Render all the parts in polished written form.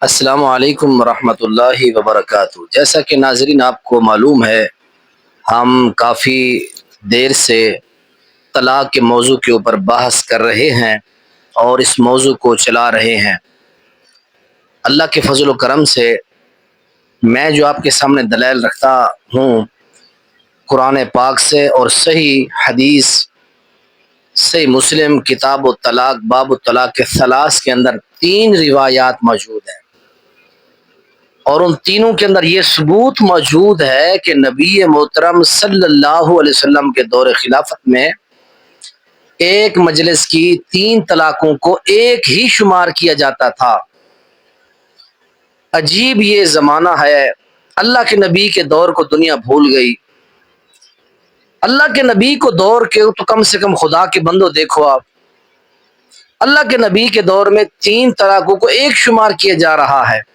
السلام علیکم ورحمۃ اللہ وبرکاتہ۔ جیسا کہ ناظرین آپ کو معلوم ہے، ہم کافی دیر سے طلاق کے موضوع کے اوپر بحث کر رہے ہیں اور اس موضوع کو چلا رہے ہیں۔ اللہ کے فضل و کرم سے میں جو آپ کے سامنے دلائل رکھتا ہوں قرآن پاک سے اور صحیح حدیث، صحیح مسلم کتاب الطلاق باب الطلاق کے ثلاث کے اندر 3 روایات موجود ہیں، اور ان تینوں کے اندر یہ ثبوت موجود ہے کہ نبی محترم صلی اللہ علیہ وسلم کے دور خلافت میں ایک مجلس کی 3 طلاقوں کو ایک ہی شمار کیا جاتا تھا۔ عجیب یہ زمانہ ہے، اللہ کے نبی کے دور کو دنیا بھول گئی۔ اللہ کے نبی کو دور کے تو کم سے کم خدا کے بندو دیکھو آپ، اللہ کے نبی کے دور میں 3 طلاقوں کو ایک شمار کیا جا رہا ہے۔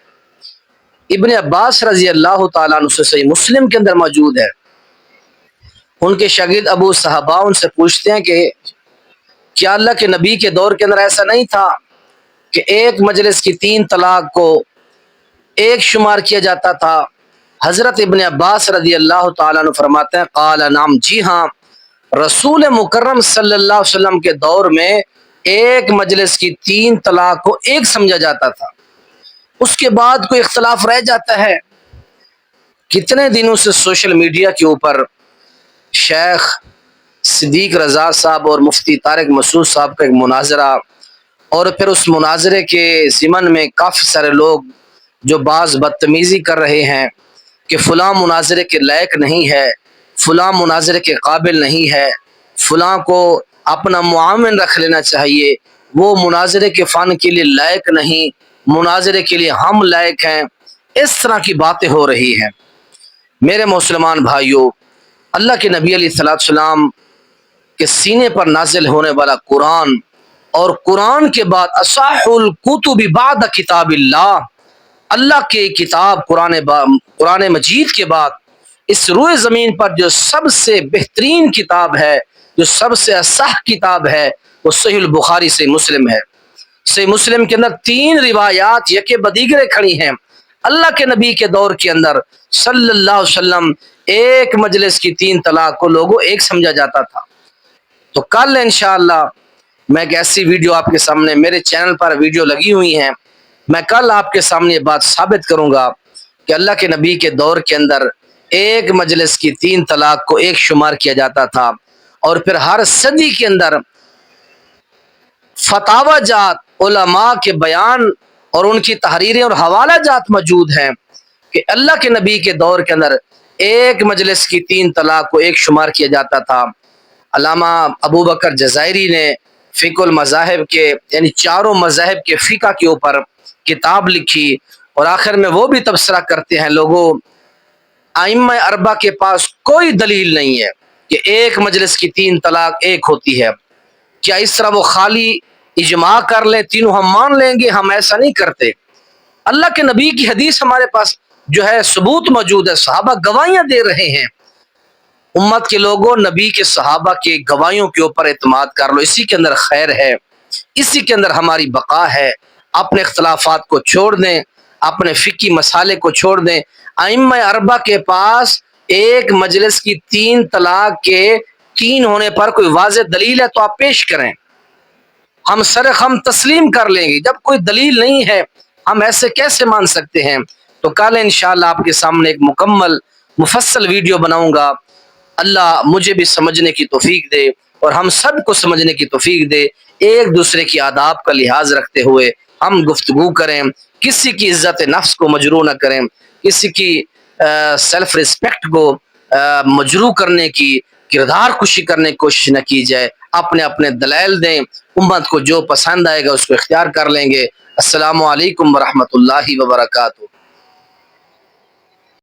ابن عباس رضی اللہ تعالیٰ عنہ سے صحیح مسلم کے اندر موجود ہے، ان کے شاگرد ابو صحابہ ان سے پوچھتے ہیں کہ کیا اللہ کے نبی کے دور کے اندر ایسا نہیں تھا کہ ایک مجلس کی 3 طلاق کو ایک شمار کیا جاتا تھا؟ حضرت ابن عباس رضی اللہ تعالیٰ عنہ فرماتے ہیں قال نعم، جی ہاں، رسول مکرم صلی اللہ علیہ وسلم کے دور میں ایک مجلس کی 3 طلاق کو ایک سمجھا جاتا تھا، اس کے بعد کوئی اختلاف رہ جاتا ہے۔ کتنے دنوں سے سوشل میڈیا کے اوپر شیخ صدیق رضا صاحب اور مفتی طارق مسعود صاحب کا ایک مناظرہ، اور پھر اس مناظرے کے ضمن میں کافی سارے لوگ جو بعض بدتمیزی کر رہے ہیں کہ فلاں مناظرے کے لائق نہیں ہے، فلاں مناظرے کے قابل نہیں ہے، فلاں کو اپنا معاون رکھ لینا چاہیے، وہ مناظرے کے فن کے لیے لائق نہیں، مناظرے کے لیے ہم لائق ہیں، اس طرح کی باتیں ہو رہی ہیں۔ میرے مسلمان بھائیوں، اللہ کے نبی علیہ الصلوۃ والسلام کے سینے پر نازل ہونے والا قرآن، اور قرآن کے بعد اصح الکتب بعد کتاب اللہ، اللہ کی کتاب قرآن مجید کے بعد اس روئے زمین پر جو سب سے بہترین کتاب ہے، جو سب سے اصح کتاب ہے، وہ صحیح البخاری سے مسلم ہے۔ صحیح مسلم کے اندر 3 روایات یکے بدیگرے کھڑی ہیں۔ اللہ کے نبی کے دور کے اندر صلی اللہ علیہ وسلم ایک مجلس کی 3 طلاق کو لوگوں ایک سمجھا جاتا تھا۔ تو کل انشاءاللہ میں ایک ایسی ویڈیو آپ کے سامنے، میرے چینل پر ویڈیو لگی ہوئی ہیں، میں کل آپ کے سامنے یہ بات ثابت کروں گا کہ اللہ کے نبی کے دور کے اندر ایک مجلس کی 3 طلاق کو ایک شمار کیا جاتا تھا، اور پھر ہر صدی کے اندر فتاوی جات، علماء کے بیان اور ان کی تحریریں اور حوالہ جات موجود ہیں کہ اللہ کے نبی کے دور کے اندر ایک مجلس کی 3 طلاق کو ایک شمار کیا جاتا تھا۔ علامہ ابو بکر جزائری نے فقہ المذاہب کے یعنی 4 مذاہب کے فقہ کے اوپر کتاب لکھی، اور آخر میں وہ بھی تبصرہ کرتے ہیں، لوگوں ائمہ اربعہ کے پاس کوئی دلیل نہیں ہے کہ ایک مجلس کی 3 طلاق ایک ہوتی ہے۔ کیا اس طرح وہ خالی اجماع کر لیں، تینوں ہم مان لیں گے؟ ہم ایسا نہیں کرتے۔ اللہ کے نبی کی حدیث ہمارے پاس جو ہے ثبوت موجود ہے، صحابہ گواہیاں دے رہے ہیں۔ امت کے لوگوں، نبی کے صحابہ کے گواہیوں کے اوپر اعتماد کر لو، اسی کے اندر خیر ہے، اسی کے اندر ہماری بقا ہے۔ اپنے اختلافات کو چھوڑ دیں، اپنے فقہی مسالے کو چھوڑ دیں۔ ائمہ اربعہ کے پاس ایک مجلس کی 3 طلاق کے 3 ہونے پر کوئی واضح دلیل ہے تو آپ پیش کریں، ہم سرخم تسلیم کر لیں گے۔ جب کوئی دلیل نہیں ہے ہم ایسے کیسے مان سکتے ہیں؟ تو کل انشاءاللہ آپ کے سامنے ایک مکمل مفصل ویڈیو بناؤں گا۔ اللہ مجھے بھی سمجھنے کی توفیق دے اور ہم سب کو سمجھنے کی توفیق دے، ایک دوسرے کی آداب کا لحاظ رکھتے ہوئے ہم گفتگو کریں، کسی کی عزت نفس کو مجروح نہ کریں، کسی کی سیلف ریسپیکٹ کو مجروح کرنے کی، کردار کشی کرنے کی کوشش نہ کی جائے۔ اپنے اپنے دلائل دیں، امت کو جو پسند آئے گا اس کو اختیار کر لیں گے۔ السلام علیکم ورحمۃ اللہ وبرکاتہ۔